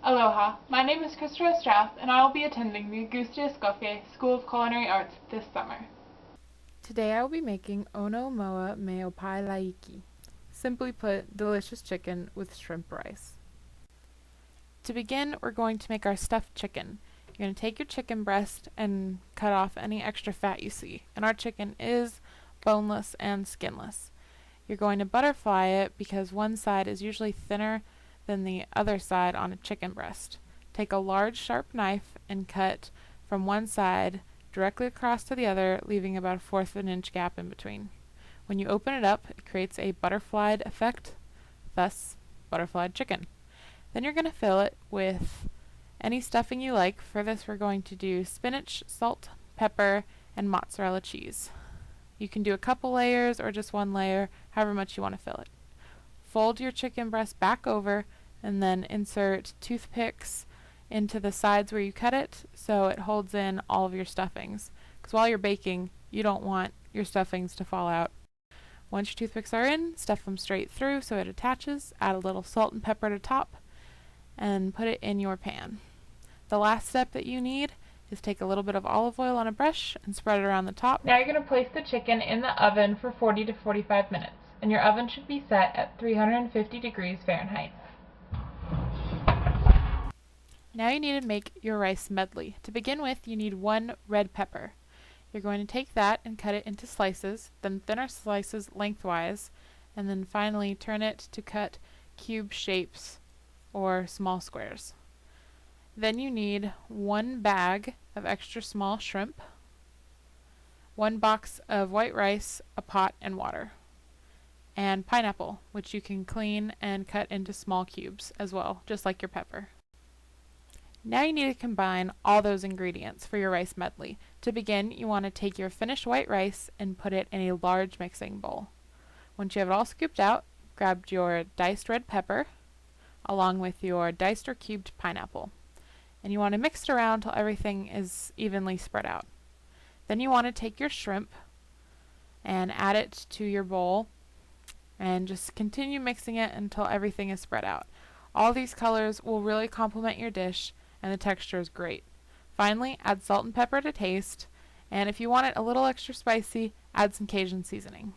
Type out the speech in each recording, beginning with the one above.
Aloha, my name is Kristyl-Rose Strouth and I will be attending the Auguste Escoffier School of Culinary Arts this summer. Today I will be making Ono Moa me Opae Laiki. Simply put, delicious chicken with shrimp rice. To begin, we're going to make our stuffed chicken. You're going to take your chicken breast and cut off any extra fat you see. And our chicken is boneless and skinless. You're going to butterfly it because one side is usually thinner than the other side on a chicken breast. Take a large sharp knife and cut from one side directly across to the other, leaving about 1/4 of an inch gap in between. When you open it up, it creates a butterflied effect, thus butterflied chicken. Then you're going to fill it with any stuffing you like. For this we're going to do spinach, salt, pepper, and mozzarella cheese. You can do a couple layers or just one layer, however much you want to fill it. Fold your chicken breast back over and then insert toothpicks into the sides where you cut it so it holds in all of your stuffings. Because while you're baking, you don't want your stuffings to fall out. Once your toothpicks are in, stuff them straight through so it attaches, add a little salt and pepper to top, and put it in your pan. The last step that you need is take a little bit of olive oil on a brush and spread it around the top. Now you're going to place the chicken in the oven for 40 to 45 minutes, and your oven should be set at 350 degrees Fahrenheit. Now you need to make your rice medley. To begin with, you need 1 red pepper. You're going to take that and cut it into slices, then thinner slices lengthwise, and then finally turn it to cut cube shapes or small squares. Then you need 1 bag of extra small shrimp, 1 box of white rice, a pot, and water, and pineapple, which you can clean and cut into small cubes as well, just like your pepper. Now you need to combine all those ingredients for your rice medley. To begin, you want to take your finished white rice and put it in a large mixing bowl. Once you have it all scooped out, grab your diced red pepper along with your diced or cubed pineapple. And you want to mix it around till everything is evenly spread out. Then you want to take your shrimp and add it to your bowl and just continue mixing it until everything is spread out. All these colors will really complement your dish and the texture is great. Finally, add salt and pepper to taste, and if you want it a little extra spicy, add some Cajun seasoning.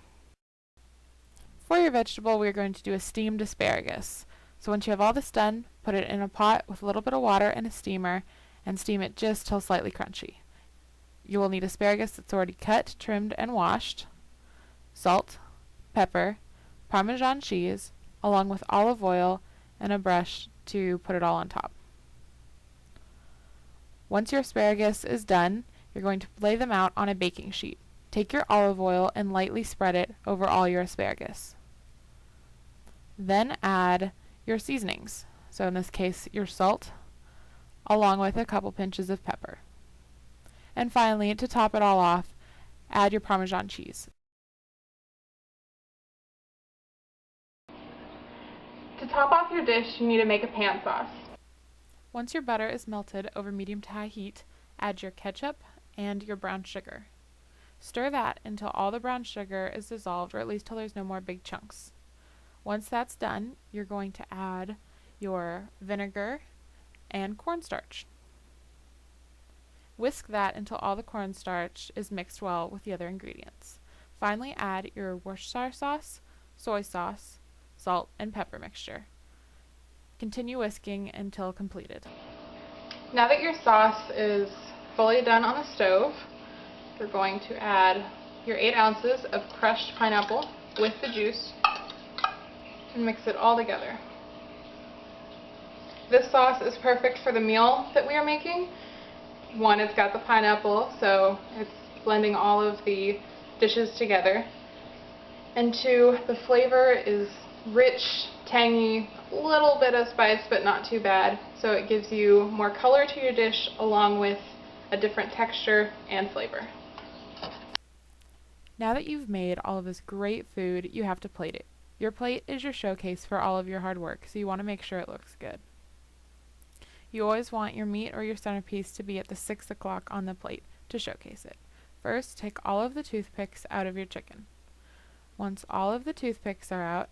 For your vegetable, we're going to do a steamed asparagus. So once you have all this done, put it in a pot with a little bit of water and a steamer and steam it just till slightly crunchy. You will need asparagus that's already cut, trimmed, and washed, salt, pepper, Parmesan cheese, along with olive oil and a brush to put it all on top. Once your asparagus is done, you're going to lay them out on a baking sheet. Take your olive oil and lightly spread it over all your asparagus. Then add your seasonings, so in this case your salt, along with a couple pinches of pepper. And finally, to top it all off, add your Parmesan cheese. To top off your dish, you need to make a pan sauce. Once your butter is melted over medium to high heat, add your ketchup and your brown sugar. Stir that until all the brown sugar is dissolved, or at least till there's no more big chunks. Once that's done, you're going to add your vinegar and cornstarch. Whisk that until all the cornstarch is mixed well with the other ingredients. Finally, add your Worcestershire sauce, soy sauce, salt, and pepper mixture. Continue whisking until completed. Now that your sauce is fully done on the stove, you're going to add your 8 ounces of crushed pineapple with the juice and mix it all together. This sauce is perfect for the meal that we are making. One, it's got the pineapple, so it's blending all of the dishes together. And 2, the flavor is rich, tangy, a little bit of spice, but not too bad. So it gives you more color to your dish along with a different texture and flavor. Now that you've made all of this great food, you have to plate it. Your plate is your showcase for all of your hard work, so you want to make sure it looks good. You always want your meat or your centerpiece to be at the 6 o'clock on the plate to showcase it. First, take all of the toothpicks out of your chicken. Once all of the toothpicks are out,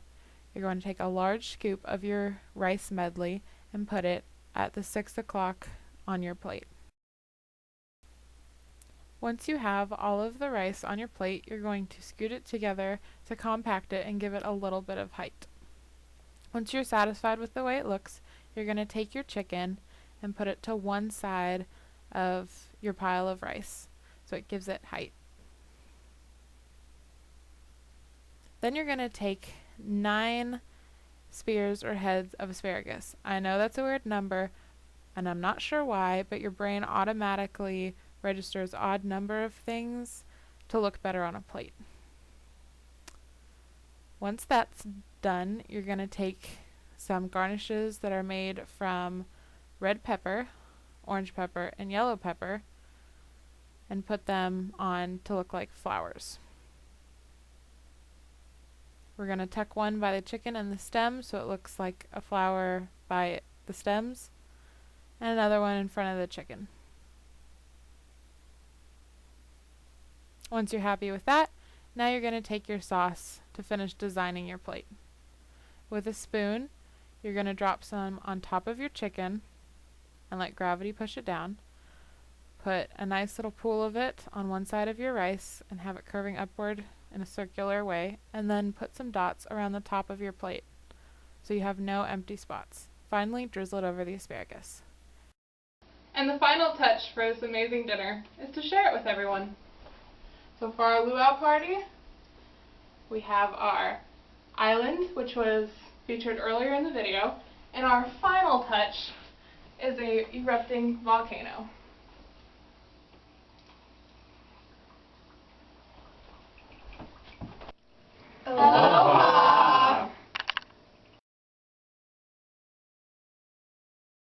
you're going to take a large scoop of your rice medley and put it at the 6 o'clock on your plate. Once you have all of the rice on your plate, you're going to scoot it together to compact it and give it a little bit of height. Once you're satisfied with the way it looks, you're going to take your chicken and put it to one side of your pile of rice, so it gives it height. Then you're going to take 9 spears or heads of asparagus. I know that's a weird number, and I'm not sure why, but your brain automatically registers odd number of things to look better on a plate. Once that's done, you're going to take some garnishes that are made from red pepper, orange pepper, and yellow pepper and put them on to look like flowers. We're going to tuck one by the chicken and the stem so it looks like a flower by the stems, and another one in front of the chicken. Once you're happy with that, now you're going to take your sauce to finish designing your plate. With a spoon, you're going to drop some on top of your chicken and let gravity push it down. Put a nice little pool of it on one side of your rice and have it curving upward in a circular way, and then put some dots around the top of your plate so you have no empty spots. Finally, drizzle it over the asparagus. And the final touch for this amazing dinner is to share it with everyone. So for our luau party, we have our island, which was featured earlier in the video, and our final touch is a erupting volcano. Oh.